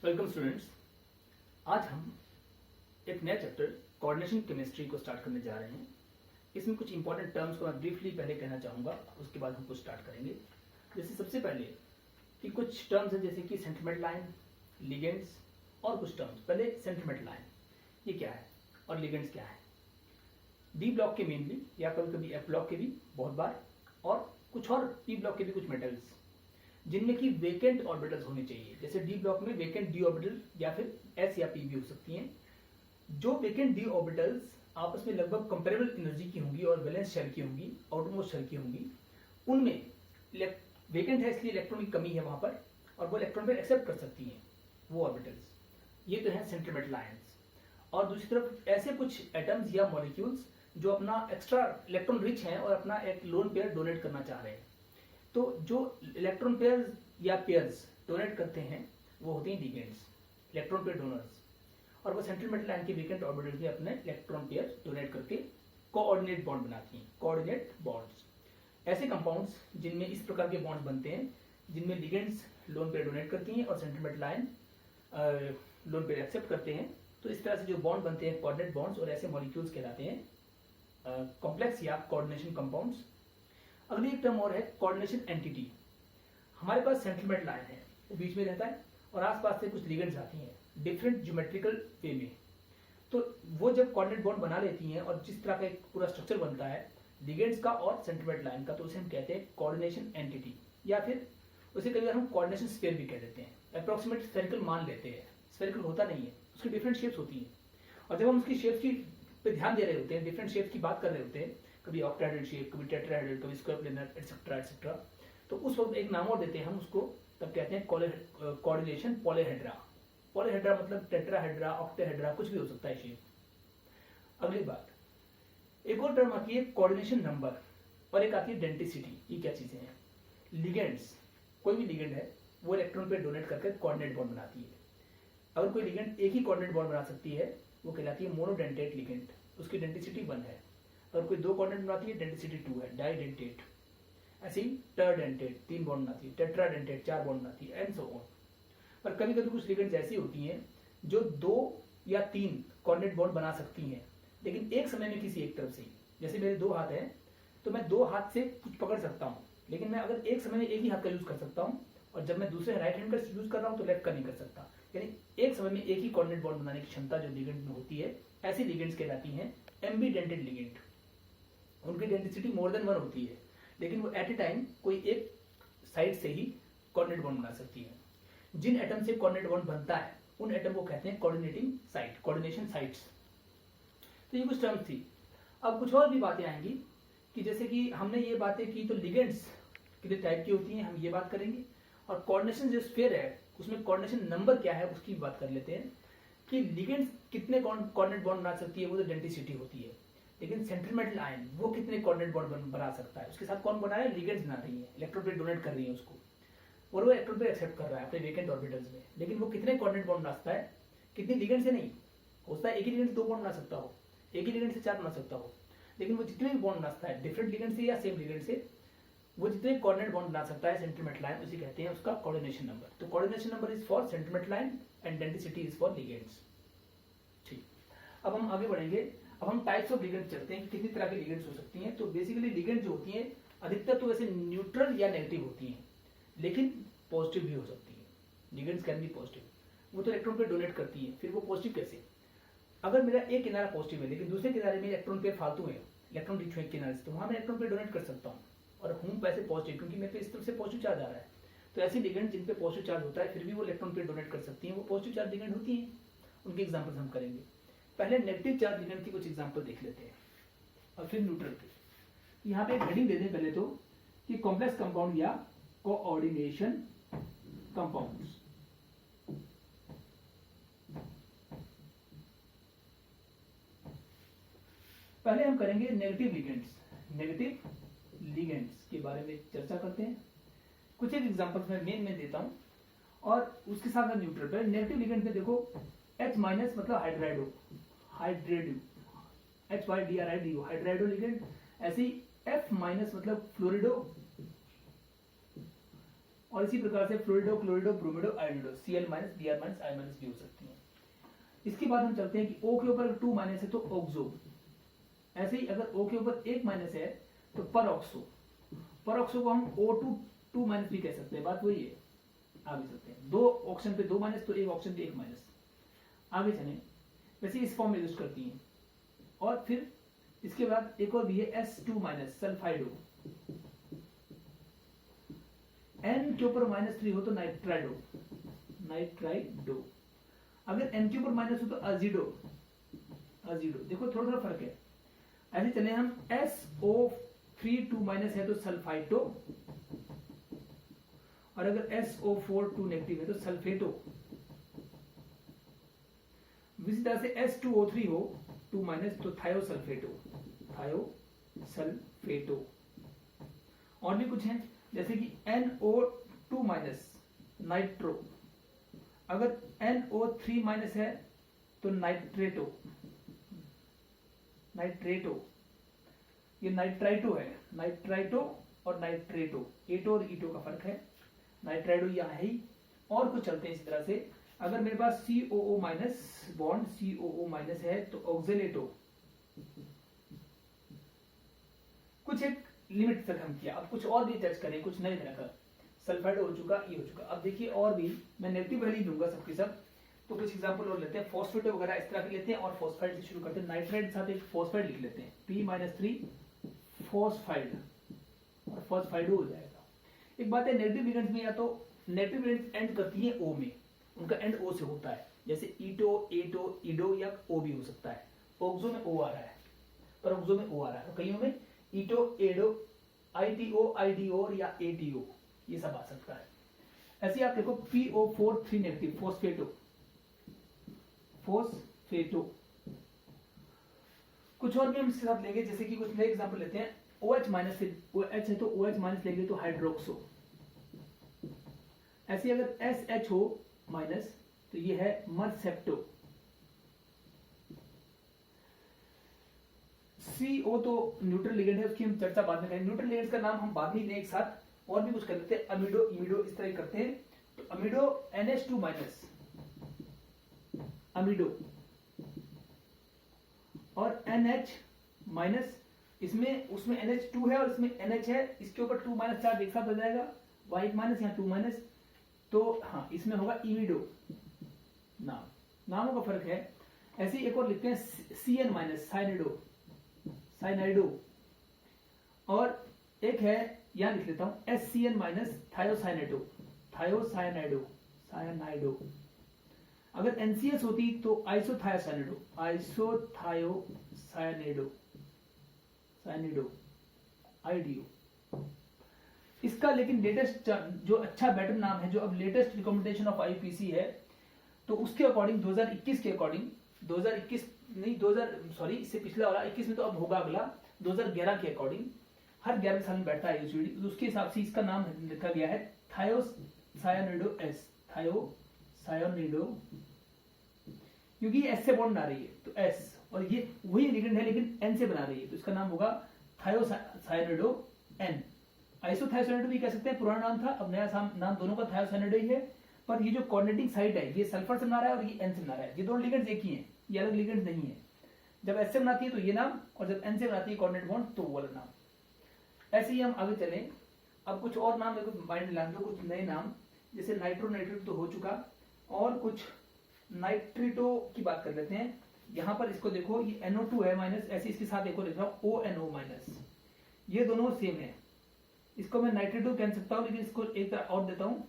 Welcome students. आज हम एक नया चैप्टर कोऑर्डिनेशन केमिस्ट्री को स्टार्ट करने जा रहे हैं। इसमें कुछ इंपॉर्टेंट टर्म्स को मैं ब्रीफली पहले कहना चाहूँगा, उसके बाद हम कुछ स्टार्ट करेंगे। जैसे सबसे पहले कि कुछ टर्म्स हैं जैसे कि सेंट्रोमेर लाइन, लिगेंड्स और कुछ टर्म्स। पहले सेंट्रोमेर लाइन, ये क्या है और लिगेंड्स क्या है। डी ब्लॉक के मेनली या कभी कभी एफ ब्लॉक के भी बहुत बार, और कुछ और पी ब्लॉक के भी कुछ मेटल्स जिनमें कि वेकेंट ऑर्बिटल्स होने चाहिए। जैसे डी ब्लॉक में वेकेंट डी ऑर्बिटल या फिर एस या पी भी हो सकती हैं। जो वेकेंट डी ऑर्बिटल्स आपस में लगभग कंपेरेबल एनर्जी की होंगी और वैलेंस शेल की होंगी, आउटरमोस्ट शेल की होंगी, उनमें वेकेंट है इसलिए इलेक्ट्रॉन की कमी है वहां पर, और वो इलेक्ट्रॉन पर एक्सेप्ट कर सकती हैं वो ऑर्बिटल्स। ये तो है सेंट्रोमेर लाइंस। और दूसरी तरफ ऐसे कुछ एटम्स या मॉलिक्यूल्स जो अपना एक्स्ट्रा इलेक्ट्रॉन रिच हैं और अपना एक लोन पेयर डोनेट करना चाह रहे हैं। तो जो इलेक्ट्रॉन पेयर्स या पेयर्स डोनेट करते हैं वो होते हैं लिगेंड्स, इलेक्ट्रॉन पेयर डोनर्स। और वो सेंट्रोमेर लाइन के वेकेंट ऑर्बिटल में अपने इलेक्ट्रॉन पेयर डोनेट करके कोऑर्डिनेट बॉन्ड बनाती हैं, कोऑर्डिनेट बॉन्ड्स। ऐसे कंपाउंड्स जिनमें इस प्रकार के बॉन्ड बनते हैं, जिनमें लिगेंड्स लोन पेयर डोनेट करती हैं और centromere line lone pair accept करते हैं, तो इस तरह से जो बॉन्ड बनते हैं कोऑर्डिनेट बॉन्ड्स, और ऐसे मॉलिक्यूल्स कहलाते हैं कॉम्प्लेक्स या कोऑर्डिनेशन कंपाउंड्स। अगली एक टर्म और है कोऑर्डिनेशन एंटिटी। हमारे पास सेंट्रोमेर लाइन है, वो बीच में रहता है और आसपास से कुछ लिगेंड्स आती हैं डिफरेंट ज्योमेट्रिकल वे में। तो वो जब कोऑर्डिनेट बॉन्ड बना लेती हैं और जिस तरह का एक पूरा स्ट्रक्चर बनता है लिगेंड्स का और सेंट्रोमेर लाइन का, तो उसे हम कहते हैं कोऑर्डिनेशन एंटिटी, या फिर उसे कई बार हम कोऑर्डिनेशन स्फीयर भी कह देते हैं। अप्रोक्सीमेट स्फेरिकल मान लेते हैं, स्फेरिकल होता नहीं है, उसकी डिफरेंट शेप्स होती हैं। और जब हम उसकी शेप्स की पे ध्यान दे रहे होते हैं, डिफरेंट शेप्स की बात कर रहे होते हैं, कभी ऑक्टाहेड्रल शेप, कभी टेट्राहेड्रल, कभी स्क्वायर प्लेनर, एटसेट्रा एटसेट्रा, तो उस वक्त एक नाम और देते हैं हम उसको, तब कहते हैं कोऑर्डिनेशन पॉलीहेड्रा। पॉलीहेड्रा मतलब टेट्राहेड्रा, ऑक्टाहेड्रा, कुछ भी हो सकता है शेप। अगली बात, एक और टर्म आती है कोऑर्डिनेशन नंबर, और एक आती है डेंसिटी। ये क्या चीजें हैं? लिगेंड्स, कोई भी लिगेंड है वो इलेक्ट्रॉन पे डोनेट करके कोऑर्डिनेट बॉन्ड बनाती है। अगर कोई लिगेंड एक ही कोऑर्डिनेट बॉन्ड बना सकती है वो कहलाती है मोनोडेंटेट लिगेंड, उसकी डेंसिटी 1 है। अगर कोई 2 कोऑर्डिनेट बनाती है डेंसिटी 2 है, डाइडेंटेट। ऐसे ही टरडेंटेट 3 बॉन्ड बनाती है, टेट्राडेंटेट 4 बॉन्ड बनाती है, एंड सो ऑन। पर कभी कभी कुछ लिगेंड्स ऐसी होती हैं जो 2 या 3 कोऑर्डिनेट बॉन्ड बना सकती हैं, लेकिन एक समय में किसी एक तरफ से ही। जैसे मेरे 2 हाथ हैं तो मैं 2 हाथ से कुछ पकड़ सकता हूँ, लेकिन मैं अगर एक समय में एक ही हाथ का यूज कर सकता हूँ, और जब मैं दूसरे राइट हैंड का यूज कर रहा हूँ तो लेफ्ट का नहीं कर सकता। यानी एक समय में एक ही कोऑर्डिनेट बॉन्ड बनाने की क्षमता जो लिगेंड में होती है, ऐसी लिगेंड्स कहलाती हैं एम्बीडेंटेड लिगेंड। उनकी डेंसिटी मोर देन 1 होती है, लेकिन वो एट ए टाइम कोई एक साइड से ही कोऑर्डिनेट बॉन्ड बना सकती है। जिन एटम से कोऑर्डिनेट बॉन्ड बनता है उन एटम को कहते हैं कोऑर्डिनेटिंग साइट, कोऑर्डिनेशन साइट्स। तो ये कुछ टर्म्स थी। अब कुछ और भी बातें आएंगी कि जैसे कि हमने ये बातें की तो लिगेंड्स कितने टाइप की होती हैं, हम ये बात करेंगे। और कोऑर्डिनेशन जो स्फीयर है उसमें कोऑर्डिनेशन नंबर क्या है उसकी बात कर लेते हैं कि लिगेंड्स कितने कोऑर्डिनेट बॉन्ड बना सकती है, वो तो डेंसिटी होती है। लेकिन सेंट्रोमेर लाइन वो कितने कोऑर्डिनेट बॉन्ड बना सकता है, उसके साथ कौन बना रहा है? लिगेंड्स बना रही है, इलेक्ट्रॉन पेयर डोनेट कर रही है उसको, और वो इलेक्ट्रॉन पेयर एक्सेप्ट कर रहा है अपने वेकेंट ऑर्बिटल्स में। लेकिन वो कितने कोऑर्डिनेट बॉन्ड बना सकता है? कितनी लिगेंड से नहीं, होता है एक ही लिगेंड से 2 बॉन्ड बना सकता हो, एक ही लिगेंड से 4 बना सकता हो, लेकिन वो जितने भी बॉन्ड बनाता है डिफरेंट लिगेंड से या सेम लिगेंड से, वो जितने कोऑर्डिनेट बॉन्ड बना सकता है सेंट्रोमेर लाइन, उसे कहते हैं उसका कोऑर्डिनेशन नंबर। तो coordination number is for centromere line and density is for ligands. ठीक, अब हम आगे बढ़ेंगे। अब हम टाइप्स ऑफ लिगेंड चलते हैं कि कितनी तरह के लिगेंड्स हो सकती हैं। तो बेसिकली लिगेंड जो होती हैं अधिकतर तो वैसे न्यूट्रल या नेगेटिव होती हैं, लेकिन पॉजिटिव भी हो सकती है। लिगेंड्स कैन बी पॉजिटिव, वो तो इलेक्ट्रॉन पे डोनेट करती है। फिर वो पॉजिटिव कैसे? अगर मेरा एक किनारा पॉजिटिव है लेकिन दूसरे किनारे में इलेक्ट्रॉन पे फालतू है, इलेक्ट्रॉन रिच किनारे से, तो वहां मैं इलेक्ट्रॉन पे डोनेट कर सकता हूँ और हूँ वैसे पॉजिटिव, क्योंकि मेरे पे इस तरफ से पॉजिटिव चार्ज आ रहा है। तो ऐसी लिगेंड जिन पे पॉजिटिव चार्ज होता है फिर भी वो इलेक्ट्रॉन पे डोनेट कर सकती हैं, वो पॉजिटिव चार्ज लिगेंड होती हैं। उनके एग्जांपल्स हम करेंगे। पहले नेगेटिव चार्ज लिगेंड की कुछ एग्जांपल देख लेते हैं और फिर न्यूट्रल के। यहाँ पे एक हेडिंग दे दें पहले तो कि कॉम्प्लेक्स कंपाउंड या कोऑर्डिनेशन कंपाउंड्स। पहले हम करेंगे नेगेटिव लिगेंड्स। नेगेटिव लिगेंड्स के बारे में चर्चा करते हैं। कुछ एक एग्जांपल्स मैं मेन में देता हूं और उसके साथ में न्यूट्रल। पहले नेगेटिव लिगेंड में देखो H- मतलब हाइड्राइडो, HYDRIDO हाइड्राइडो लिगेंड। ऐसे ही F- मतलब फ्लोरिडो और इसी प्रकार से फ्लोरिडो, क्लोरिडो, ब्रोमिडो, आयोडिडो, Cl minus, Br minus, I minus भी हो सकती है। इसके बाद हम चलते हैं कि O के ऊपर 2 माइनस है तो ऑक्सो। ऐसे ही अगर O के ऊपर 1 माइनस है तो परऑक्सो। परऑक्सो को हम O2 2 माइनस भी कह सकते हैं, बात वही है, आ भी सकते हैं। 2 ऑप्शन पे 2 माइनस तो एक ऑप्शन पे 1 माइनस। आगे चले, वैसे इस फॉर्म में यूज करती हैं। और फिर इसके बाद एक और भी है S2 माइनस, सल्फाइडो। N के ऊपर -3 हो तो नाइट्राइडो, नाइट्राइडो। अगर N के ऊपर माइनस हो तो अजीडो, अजीडो। देखो थोड़ा थोड़ा फर्क है। ऐसे चले हम, SO3 2 माइनस है तो सल्फाइटो, और अगर SO4 2 नेगेटिव है तो सल्फेटो। इसी तरह से S2O3 हो 2 माइनस तो थायोसल्फेटो, थायोसल्फेटो। और भी कुछ है, जैसे कि NO2 माइनस, नाइट्रो। अगर NO3 माइनस है तो नाइट्रेटो, नाइट्रेटो। ये नाइट्राइटो है, नाइट्राइटो और नाइट्रेटो, एटो और ईटो का फर्क है। नाइट्राइडो यहाँ है ही। और कुछ चलते हैं इस तरह से, अगर मेरे पास COO minus bond, COO minus है तो ऑक्जेलेटो। कुछ एक लिमिट तक हम किया, अब कुछ और भी टच करें, कुछ नए तरह का। सल्फाइड हो चुका, ये हो चुका। अब देखिए और भी, मैं नेगेटिव वैल्यू लूंगा सबके सब। तो कुछ एग्जांपल और लेते हैं, फॉस्फेटो वगैरह इस तरह के लेते हैं और फॉस्फाइड से शुरू करते हैं। नाइट्राइड के साथ एक फॉस्फाइड लिख लेते हैं, P-3 फॉस्फाइड, और फॉस्फाइडो हो जाएगा। एक बात है, नेगेटिव लिगेंड्स में या तो नेगेटिव लिगेंड्स एंड करती है O में, उनका एंड O से होता है, जैसे ईटो, एटो, ईडो या O भी हो सकता है। ऑक्सो में O आ रहा है, पर ऑक्सो में O आ रहा है, और कईयों में ईटो, एडो, ITO, IDO या ATO, ये सब आ सकता है। ऐसे आप देखो PO4 3 नेगेटिव, फॉस्फेटो, फॉस्फेटो। कुछ और भी हम इसके साथ लेंगे, जैसे कि कुछ नए एग्जांपल लेते हैं। OH माइनस से, OH है तो OH माइनस लेंगे तो हाइड्रोक्सो। ऐसे अगर SHO माइनस तो ये है मरसेप्टो। CO तो न्यूट्रल लिगेंड है, उसकी हम चर्चा बाद में करेंगे। न्यूट्रल लिगेंड्स का नाम हम बाद में लें एक साथ, और भी कुछ कर लेते हैं। अमीडो, इमिडो, इस तरह करते हैं। तो अमीडो NH2 माइनस, अमीडो, और NH माइनस, इसमें उसमें NH2 है और इसमें NH है, इसके ऊपर 2 माइनस चार्ज एक साथ हो जाएगा, Y माइनस यहाँ 2 माइनस, तो हाँ इसमें होगा इमिडो। नामों का फर्क है। ऐसे ही एक और लिखते हैं CN माइनस, साइनिडो, साइनाइडो। और एक है, यहां लिख लेता हूं, SCN माइनस, थायोसाइनाइडो, थायोसाइनाइडो, साइनाइडो। अगर NCS होती तो आइसोथायोसाइनाइडो, आइसोथायोसाइनाइडो, साइनिडो, IDO। इसका लेकिन लेटेस्ट जो अच्छा बेटर नाम है, जो अब लेटेस्ट रिकमेंडेशन ऑफ IPC है, तो उसके अकॉर्डिंग 2021 के अकॉर्डिंग, 2021 नहीं 2000 सॉरी इससे पिछला वाला 21 में तो अब होगा अगला, 2011 के अकॉर्डिंग हर 11 साल में बैठता है यूसीडी, तो उसके हिसाब से इसका नाम लिखा गया है थायोसायानिडो एस, थायोसायानिडो, क्योंकि एस से बॉन्ड आ रही है तो एस, और ये वही लिगेंड है लेकिन एन से बना रही है, तो इसका नाम होगा थायोसायानिडो एन। आइसोथायोसायानिडो भी कह सकते हैं, पुराना नाम था, अब नया नाम दोनों का थायोसायानिडो ही है, पर ये जो कोऑर्डिनेटिंग साइट है ये सल्फर से बना रहा है और ये एन से बना रहा है, ये दोनों लिगेंड्स एक ही हैं, ये अलग लिगेंड्स नहीं है। जब एस से बनाती है तो ये नाम, और जब एन से बनाती है कोऑर्डिनेट बॉन्ड तो वो वाला नाम। ऐसे ही हम आगे चलें। अब कुछ और नाम देखो माइंड ला दो, कुछ नए नाम, जैसे नाइट्रो नाइट्रेट तो हो चुका, और कुछ नाइट्रिटो की बात कर लेते हैं। यहाँ पर इसको देखो, ये NO2 है माइनस, ऐसे इसके साथ एक और लिख रहा हूँ ONO माइनस, ये दोनों सेम है, इसको मैं नाइट्रिटो कह सकता हूँ, लेकिन इसको एक तरह और देता हूँ,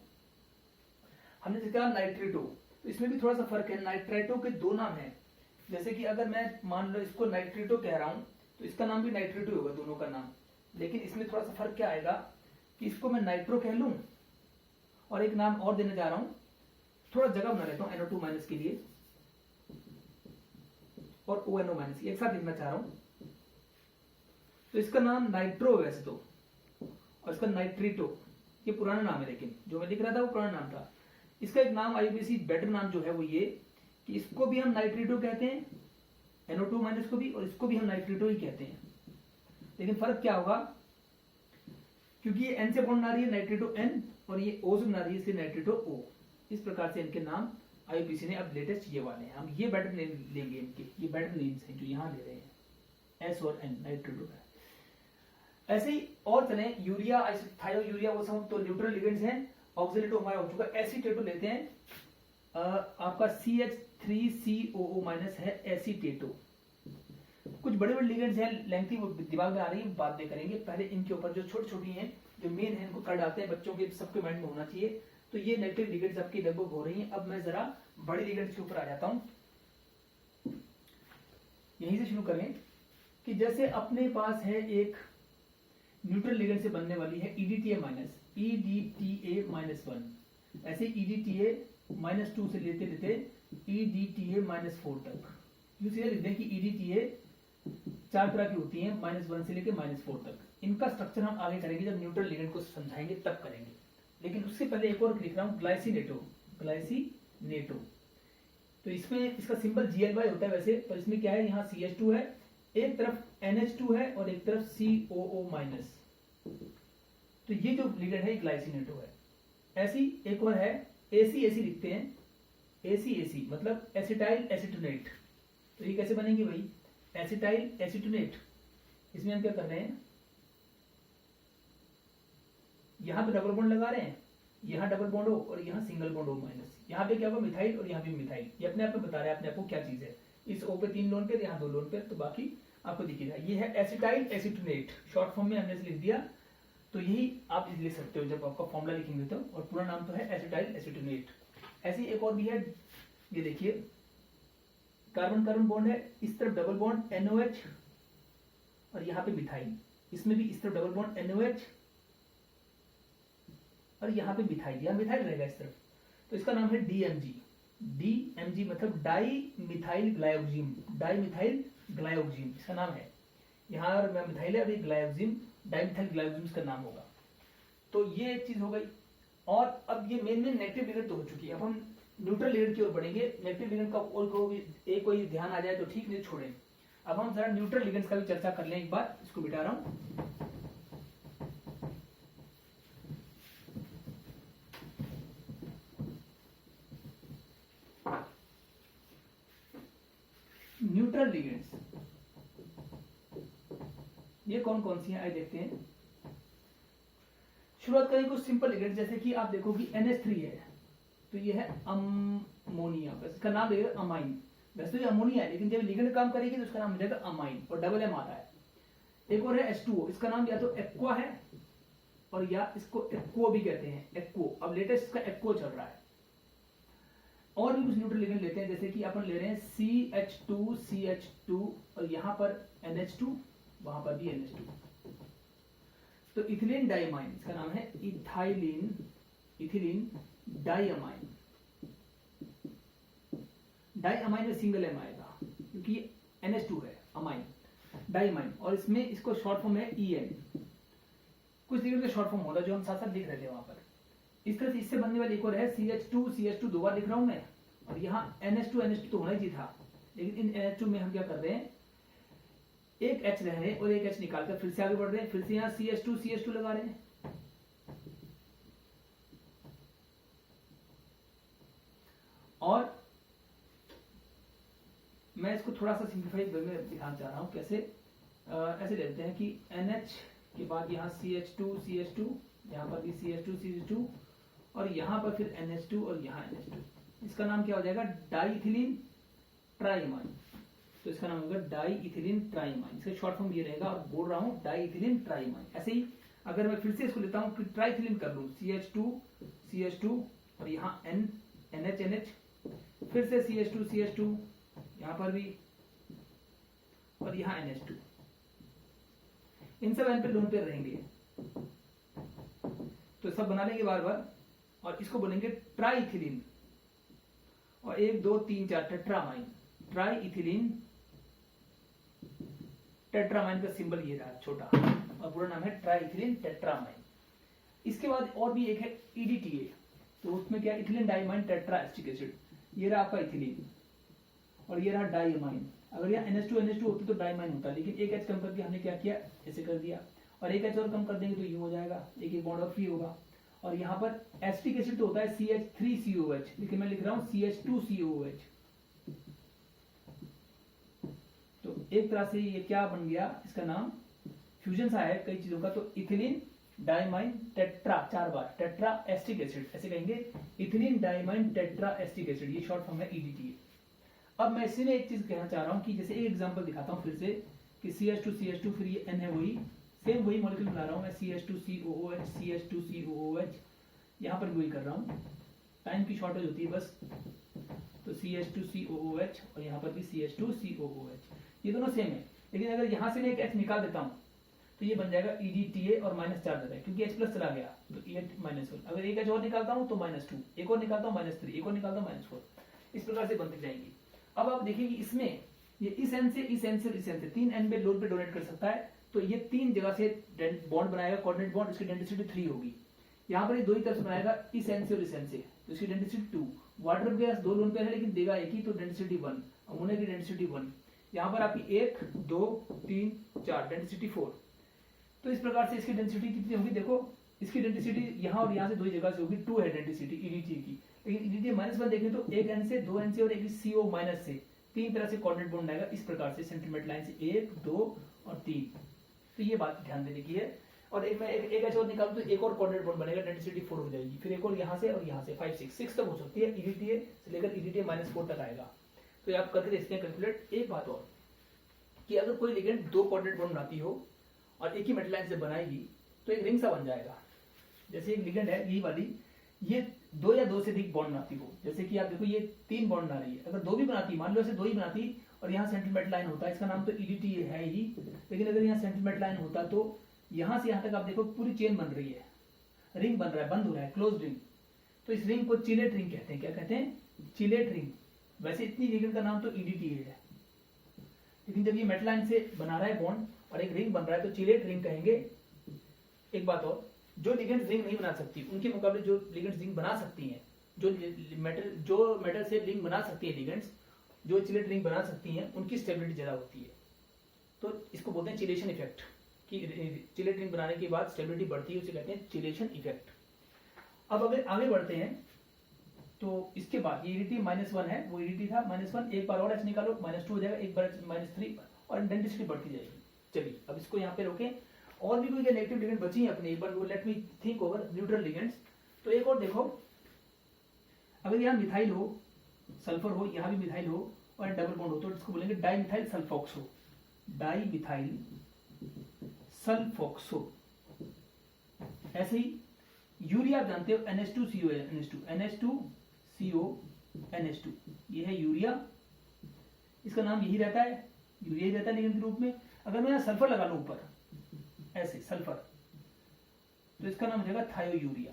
हमने जिक्र नाइट्रिटो, तो इसमें भी थोड़ा सा फर्क है। नाइट्राइटो के दो नाम है, जैसे कि अगर मैं मान लो इसको नाइट्रिटो कह रहा हूँ तो इसका नाम भी नाइट्रिटो होगा दोनों का नाम, लेकिन इसमें थोड़ा सा फर्क क्या आएगा कि इसको मैं नाइट्रो कह लूं और एक नाम और देने जा रहा हूं, थोड़ा जगह बना लेता हूं NO2 माइनस के लिए और ONO माइनस एक साथ लिखना चाह रहा हूं, तो इसका नाम नाइट्रो है वैसे तो, और इसका नाइट्रिटो, ये पुराना नाम है, लेकिन जो मैं लिख रहा था वो पुराना नाम था। इसका एक नाम IUPAC बेटर नाम जो है वो ये कि इसको भी हम नाइट्रिटो कहते हैं, NO2 माइनस को भी, और इसको भी हम नाइट्रिटो ही कहते हैं। लेकिन फर्क क्या होगा, क्योंकि ये N से बॉन्ड आ रही है नाइट्रिटो N, और ये O से बना रही है इसलिए नाइट्रेटो O। इस प्रकार से इनके नाम IUPAC ने अब लेटेस्ट ये वाले हैं। हम ये बेटर नेम लेंगे, इनके ये बेटर नेम्स हैं जो यहाँ ले रहे हैं, S और N नाइट्रेटो है। ऐसे ही और चले यूरिया, थायोयूरिया, वो सब तो न्यूट्रल लिगेंड्स हैं। ऑक्सीडेटो हमारा हो चुका। एसीटेटो लेते हैं, आपका CH3COO- है एसीटेटो। कुछ बड़े बड़े लिगेंड्स हैं, लेंथी, वो दिमाग में आ रही है, बाद में करेंगे। पहले इनके ऊपर जो छोटी छोटी हैं, जो मेन है, इनको कर डालते हैं, बच्चों के सबके माइंड में होना चाहिए। तो ये नेगेटिव लिगेंड्स आपकी लगभग हो रही हैं। अब मैं जरा बड़े लिगेंड्स के ऊपर आ जाता हूं। यहीं से शुरू करें कि जैसे अपने पास है एक न्यूट्रल लिगेंड से बनने वाली है EDTA-, EDTA-1, ऐसे EDTA-2 से लेते लेते EDTA-4 तक। सीधे लिख दें कि EDTA 4 तरह की होती है, -1 से लेके -4 तक। इनका स्ट्रक्चर हम आगे करेंगे, जब न्यूट्रल लिगेंड को समझाएंगे तब करेंगे। लेकिन उससे पहले एक और लिख रहा हूं, ग्लाइसिनेटो। तो इसमें इसका सिंबल GLY होता है वैसे, पर इसमें क्या है, यहाँ CH2 है, एक तरफ NH2 है और एक तरफ COO-। तो ये जो लिगेंड है ग्लाइसिनेटो है। ऐसी एक और है AC लिखते हैं, AC मतलब एसिटाइल एसिटोनेट। तो ये कैसे बनेंगे भाई, एसिटाइल एसिटोनेट। इसमें हम क्या कर रहे हैं, यहां पे डबल बॉन्ड लगा रहे हैं, यहां डबल बॉन्ड हो और यहां सिंगल बॉन्ड हो माइनस। यहां पे क्या होगा, मिथाइल और यहां पे मिथाइल। ये अपने आप में बता रहा है अपने आप को क्या चीज है। इस O पे 3 लोन पेयर, यहां 2 लोन पेयर, तो बाकी आपको दिखेगा। ये है एसिटाइल एसिटोनेट, शॉर्ट फॉर्म में हमने इसे लिख दिया। तो यही आप लिख सकते हो जब आपका फॉर्मूला लिखेंगे तो, और पूरा नाम तो है एसिटाइल एसिटोनेट। ऐसी एक और भी है, ये देखिए, कार्बन कार्बन बॉन्ड है, इस तरफ डबल बॉन्ड NOH और यहाँ पे मिथाइल। इसमें भी इस तरफ डबल बॉन्ड NOH और यहाँ पे मिथाइल, यहाँ मिथाइल रहेगा इस तरफ। तो इसका नाम है DMG मतलब डाई मिथाइल ग्लाइकोजिम इसका नाम है। यहाँ मिथाइल है और ये ग्लाइकोजिम, डाइमिथाइल ग्लाइकोजिम इसका नाम होगा। तो ये एक चीज हो गई। और अब ये मेन नेगेटिव लिगेंड तो हो चुकी है। अब हम न्यूट्रल लिगेंड की ओर बढ़ेंगे। नेगेटिव लिगेंड का और कोई ध्यान आ जाए तो ठीक, नहीं छोड़ें। अब हम जरा न्यूट्रल लिगेंड्स का भी चर्चा कर लें एक बार। इसको बिठा रहा हूं। न्यूट्रल लिगेंड्स ये कौन कौन सी हैं, आइए देखते हैं। शुरुआत करें कुछ सिंपल लिगेंड्स, जैसे कि आप देखो कि NH3 है, तो ये है अमोनिया, बस इसका नाम लगेगा अमाइन। वैसे तो अमोनिया है, लेकिन जब लिगेंड काम करेगी तो उसका नाम मिलेगा अमाइन, और डबल M आ रहा है। एक और है H2O, इसका नाम या तो एक्वा है और या इसको एक्वो भी कहते हैं, एक्वो। अब लेटेस्ट इसका एक्वो चल रहा है। और भी कुछ न्यूट्रल लिगेंड लेते हैं, जैसे कि अपन ले रहे हैं CH2 और यहां पर NH2, वहां पर भी NH2। तो इथिलीन डाइमाइन, इसका नाम है इथिलीन डाइअमाइन। डाइअमाइन में सिंगल M आएगा क्योंकि NH2 है, अमाइन डाइमाइन। और इसमें इसको शॉर्ट फॉर्म है EN। कुछ लिगेंड का शॉर्ट फॉर्म होता है जो हम साथ साथ लिख रहे थे वहां पर। इस तरह से इससे बनने वाली एक और है CH2 दो बार लिख रहा हूं मैं, और यहाँ NH2 तो होना ही था। लेकिन इन NH2 में हम क्या कर रहे हैं, एक H रह रहे हैं और एक H निकालकर फिर से आगे बढ़ रहे हैं। फिर से यहाँ CH2 लगा रहे हैं। और मैं इसको थोड़ा सा सिंप्लीफाइड वे में दिखाना चाह रहा हूं। कैसे, ऐसे लेते हैं कि NH के बाद यहाँ CH2, यहाँ पर भी CH2 और यहाँ पर फिर NH2 और यहाँ NH2। इसका नाम क्या हो जाएगा, डाइइथिलीन ट्राइमाइन। तो इसका नाम होगा डाइइथिलीन ट्राइमाइन। इसका शॉर्ट फॉर्म ये रहेगा, और बोल रहा हूँ डाइइथिलीन ट्राइमाइन। ऐसे ही अगर मैं फिर से इसको लेता हूँ कि ट्राइथिलीन कर लूँ, CH2 और यहाँ NH, फिर से CH2 यहाँ पर भी, और यहाँ NH2। इन सब एन पे लोन पे रहेंगे, तो सब बना लेंगे बार बार। और इसको बोलेंगे ट्राइइथिलीन, और 1 2 3 4 टेट्रामाइन, ट्राइइथिलीन टेट्रामाइन का सिंबल ये रहा छोटा, और पूरा नाम है ट्राइइथिलीन टेट्रामाइन। इसके बाद और भी एक है EDTA, तो उसमें क्या, ethylene diamine tetra acetic acid. ये रहा आपका इथिलीन, और ये रहा डाइमाइन। अगर यहाँ NH2 होती तो डाइमाइन होता, लेकिन एक H कम करके हमने क्या किया, ऐसे कर दिया। और एक H और कम कर देंगे तो ये हो जाएगा, एक बॉन्ड और फ्री होगा। और यहाँ पर एसिटिक एसिड तो होता है CH3COH, लेकिन मैं लिख रहा हूँ CH2COOH। तो एक तरह से ये क्या बन गया, इसका नाम फ्यूजन सा है कई चीजों का। तो इथिलीन डाइमाइन टेट्रा, 4 बार टेट्रा एस्टिक एसिड, ऐसे कहेंगे ethylene diamine tetra acetic acid, ये शॉर्ट फॉर्म है EDTA। अब मैं इसी में एक चीज कहना चाह रहा हूँ कि जैसे एक एग्जांपल दिखाता हूँ फिर से कि CH2 फिर ये N है, वही सेम वही मॉलिक्यूल बना रहा हूँ मैं, CH2COOH यहाँ पर वही कर रहा हूँ, टाइम की शॉर्टेज होती है बस। तो CH2COOH और यहाँ पर भी CH2COOH, ये दोनों सेम है। लेकिन अगर यहाँ से मैं एक H निकाल देता हूँ तो ये बन जाएगा EDTA और -4 देता है, क्योंकि H प्लस चला गया तो -1। अगर एक H और निकालता हूँ तो -2, एक और निकालता हूँ -3, एक और निकालता हूँ -4, इस प्रकार से बनती जाएंगी। अब आप देखिए कि इसमें ये इस N से इस N से इस N से 3 N में लोड पे डोनेट कर सकता है, तो ये 3 जगह से बॉन्ड बनाएगा, कोऑर्डिनेट बॉन्ड, इसकी डेंसिटी 3 होगी। यहाँ पर ये दो ही तरफ से बनाएगा, इस N से और इस N से, तो इसकी density 2। Water gas 2 lone pair है लेकिन देगा एक ही, तो डेंसिटी 1। अमोनिया की डेंसिटी 1। यहाँ पर आपकी 1 2 3 4 डेंसिटी 4। तो इस प्रकार से इसकी डेंसिटी कितनी होगी, देखो इसकी डेंसिटी यहाँ और यहाँ से दो ही जगह से होगी, 2 है डेंसिटी EDTA की। लेकिन EDTA -1 देखें तो एक N से 2 N से और एक CO माइनस से 3 तरह से कोऑर्डिनेट बॉन्ड आएगा, इस प्रकार से सेंटीमीटर लाइन से 1 2 और 3। तो ये बात ध्यान देने की है। और एक मैं एक H और निकालूं तो एक और कोऑर्डिनेट बॉन्ड बनेगा, डेंसिटी 4 हो जाएगी, फिर एक और यहाँ से और यहाँ से 5 6 तक हो सकती है, EDTA से लेकर EDTA -4 तक आएगा। तो ये आप करके देखते हैं कैलकुलेट। एक बात और कि अगर कोई लिगेंड 2 कोऑर्डिनेट बॉन्ड बनाती हो और एक ही मेटल लाइन से बनाएगी तो एक रिंग सा बन जाएगा। जैसे एक लिगेंड है यही वाली, ये 2 या 2 से अधिक बॉन्ड बनाती हो, जैसे कि आप देखो ये 3 बॉन्ड बना रही है, अगर 2 भी बनाती, मान लो ऐसे 2 ही बनाती और यहाँ सेंटीमीटर लाइन होता, इसका नाम तो EDTA है ही, लेकिन अगर यहाँ सेंटीमीटर लाइन होता तो यहाँ से यहाँ तक आप देखो पूरी चेन बन रही है, रिंग बन रहा है, बंद हो रहा है, क्लोज रिंग। तो इस रिंग को चिलेट रिंग कहते हैं। क्या कहते हैं? Chelate ring. वैसे इतनी लिगेंड का नाम तो EDTA है, लेकिन जब ये मेटल लाइन से बना रहा है बॉन्ड और एक रिंग बन रहा है तो चिलेट रिंग कहेंगे। एक बात और, जो लिगेंड रिंग नहीं बना सकती उनके मुकाबले जो लिगेंड रिंग बना सकती हैं, जो मेटल से रिंग बना सकती है, लिगेंड्स जो चिलेट रिंग बना सकती हैं, उनकी स्टेबिलिटी ज्यादा होती है। तो इसको बोलते हैं चिलेशन इफेक्ट, कि चिलेट रिंग बनाने के बाद स्टेबिलिटी बढ़ती है, उसे कहते हैं चिलेशन इफेक्ट। अब अगर आगे बढ़ते हैं तो इसके बाद ये EDTA -1 है, वो EDTA था -1, एक बार और H निकालो -2 हो जाएगा, एक बार -3 और डेंसिटी बढ़ती जाएगी। चलिए अब इसको यहाँ पे रोकें। और भी कोई नेगेटिव लिगेंड बची है अपने, एक बार let me think over neutral ligands. तो एक और देखो, अगर यहाँ मिथाइल हो, सल्फर हो, यहाँ भी मिथाइल हो और डबल बॉन्ड हो तो इसको बोलेंगे डाइमिथाइल सल्फोक्सो। डाइमिथाइल सल्फोक्सो। ऐसे ही यूरिया आप जानते हो, NH2CO, ये है यूरिया, इसका नाम यही रहता है, यूरिया ही रहता है लिगेंड के रूप में। अगर मैं यहाँ सल्फर लगा लूं ऊपर ऐसे सल्फर, तो इसका नाम हो जाएगा थायोयूरिया,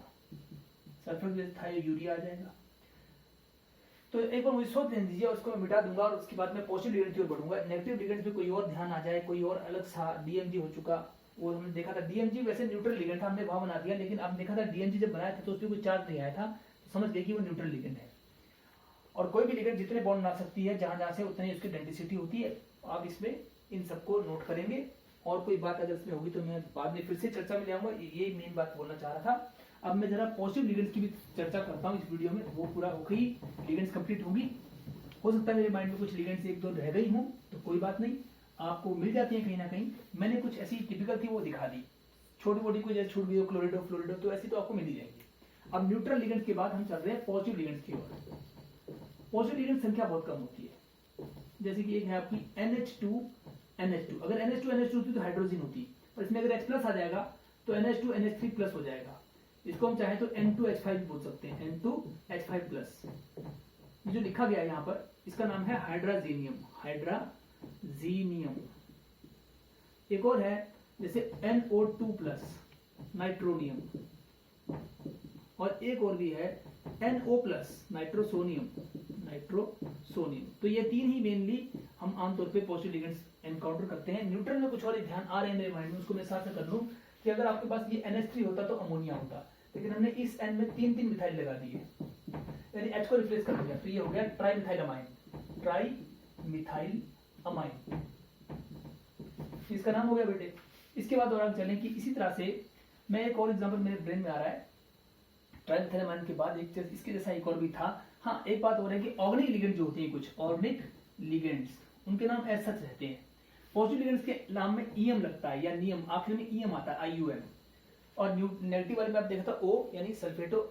सल्फर के थायोयूरिया आ जाएगा। तो एक बार मुझे सोच लेने दीजिए, उसको मैं मिटा दूंगा और उसके बाद मैं पॉजिटिव लिगेंड की ओर बढ़ूंगा। नेगेटिव लिगेंड पे कोई और ध्यान आ जाए, कोई और अलग सा, DMG हो चुका, वो हमने देखा था। DMG वैसे न्यूट्रल लिगेंड था, हमने वहां बना दिया, लेकिन अब देखा था DMG जब बनाया था तो उसमें कोई चार्ज नहीं आया था, तो समझ गए कि वो न्यूट्रल लिगेंड है। और कोई भी लिगेंड जितने बॉन्ड बना सकती है, जहां जहां से उतनी उसकी डेंसिटी होती है। आप इसमें इन सबको नोट करेंगे, और कोई बात अगर इसमें होगी तो मैं बाद में फिर से चर्चा में ले आऊंगा। ये मेन बात बोलना चाह रहा था। अब मैं जरा पॉजिटिव लिगेंड्स की भी चर्चा करता हूँ इस वीडियो में, वो पूरा हो गई, लिगेंड्स कंप्लीट होगी। हो सकता है मेरे माइंड में कुछ लिगेंड्स एक दो रह गई हूँ, तो कोई बात नहीं, आपको मिल जाती है कहीं ना कहीं। मैंने कुछ ऐसी टिपिकल थी वो दिखा दी, छोटी मोटी कोई जैसे छूट गई हो, क्लोरिडो फ्लोरिडो, तो ऐसी तो आपको मिल ही जाएगी। अब न्यूट्रल लिगेंड्स के बाद हम चल रहे हैं पॉजिटिव लिगेंड्स की ओर। पॉजिटिव लिगेंड संख्या बहुत कम होती है, जैसे कि एक है आपकी NH2NH2। अगर NH2NH2 होती तो हाइड्रोजन होती, और इसमें अगर H प्लस आ जाएगा तो NH2NH3 प्लस हो जाएगा। इसको हम चाहे तो N2H5 बोल सकते हैं, N2H5 प्लस। जो लिखा गया है यहाँ पर, इसका नाम है हाइड्राजीनियम, हाइड्राजीनियम। एक और है जैसे NO2 प्लस, नाइट्रोनियम। और एक और भी है NO प्लस, नाइट्रोसोनियम, नाइट्रोसोनियम। तो ये तीन ही मेनली हम आमतौर पे पॉजिटिव लिगेंड्स एनकाउंटर करते हैं। न्यूट्रल में कुछ और ध्यान आ रहे हैं मेरे माइंड में, उसको मैं साथ में कर लूं कि अगर आपके पास ये NH3 होता तो अमोनिया होता, लेकिन हमने इस N में 3 मिथाइल लगा दिए, यानी H को रिप्लेस कर दिया, तो ये हो गया tri methyl amine, tri methyl amine, इसका नाम हो गया बेटे। इसके बाद और आगे चलें कि इसी तरह से मैं एक और एग्जांपल मेरे ब्रेन में आ रहा है ट्राइमेथाइलमाइन के बाद एक इसके जैसा एक और भी था। हाँ, एक बात और है कि ऑर्गेनिक लिगेंड जो होते हैं, कुछ ऑर्गेनिक लिगेंड्स, उनके नाम ऐसा रहते हैं। पॉजिटिव लिगेंड्स के नाम में ईएम लगता है या नियम, आखिर में ईएम आता है, IUM। और नेगेटिव वाले में आप देखा था O यानी सल्फेटो,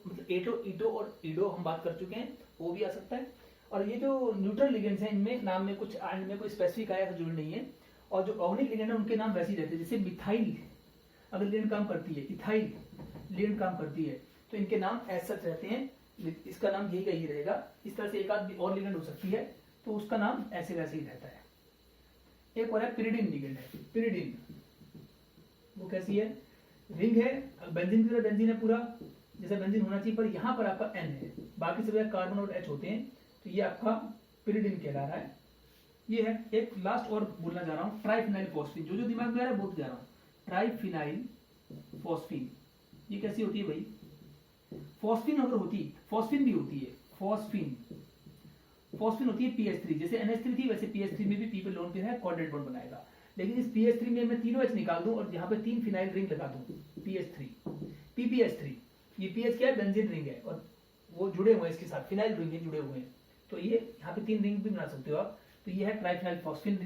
मतलब एटो, ईटो और ईडो हम बात कर चुके हैं, O भी आ सकता है। और ये जो न्यूट्रल लिगेंड्स हैं, इनमें नाम में कुछ एंड में कोई स्पेसिफिक आया जरूरी नहीं है। और जो ऑर्गेनिक लिगेंड है उनके नाम वैसे ही रहते हैं, जैसे मिथाइल अगर लिगेंड काम करती है, इथाइल लिगेंड काम करती है, तो इनके नाम ऐसा रहते हैं। इसका नाम यही का ही रहेगा। इस तरह से एक आध और लिगेंड हो सकती है तो उसका नाम ऐसे वैसे ही रहता है। एक और है पिरिडिन लिगेंड है। पिरिडिन वो कैसी है, रिंग है, बेंजीन की तरह बेंजीन है पूरा, जैसा बेंजीन होना चाहिए, पर यहाँ पर आपका N है, बाकी सब कार्बन और H होते हैं, तो ये आपका पिरिडिन कहला रहा है। ये है एक लास्ट और बोलना जा रहा हूँ, ट्राइफिनाइल फॉस्फीन। जो दिमाग में आ रहा है बोलते जा रहा हूँ। ट्राइफिनाइल फॉस्फीन ये कैसी होती है भाई, फॉस्फीन अगर होती, फॉस्फीन भी होती है, फॉस्फीन होती है PH3, जैसे NH3 थी वैसे PH3 में भी P पे लोन पे है, कोऑर्डिनेट बॉन्ड बनाएगा। लेकिन इस PH3 में मैं तीनों H निकाल दूं और यहाँ पे 3 फिनाइल रिंग लगा दूं, PH3 PPH3, ये PH क्या है, बेंजीन रिंग है और वो जुड़े हुए हैं इसके साथ, फिनाइल रिंग है जुड़े हुए हैं, तो ये यहाँ पे 3 रिंग भी बना सकते हो आप। तो ये है ट्राइफिनाइल फॉस्फीन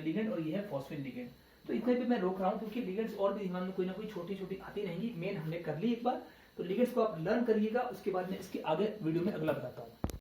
लिगेंड और ये है फॉस्फीन लिगेंड। तो इतने पे मैं रोक रहा हूँ क्योंकि लिगेंड्स और भी दिमाग में कोई ना कोई छोटी छोटी आती रहेंगी। मेन हमने कर ली एक बार, तो लिगेंड्स को आप लर्न करिएगा, उसके बाद मैं इसके आगे वीडियो में अगला बताता हूँ।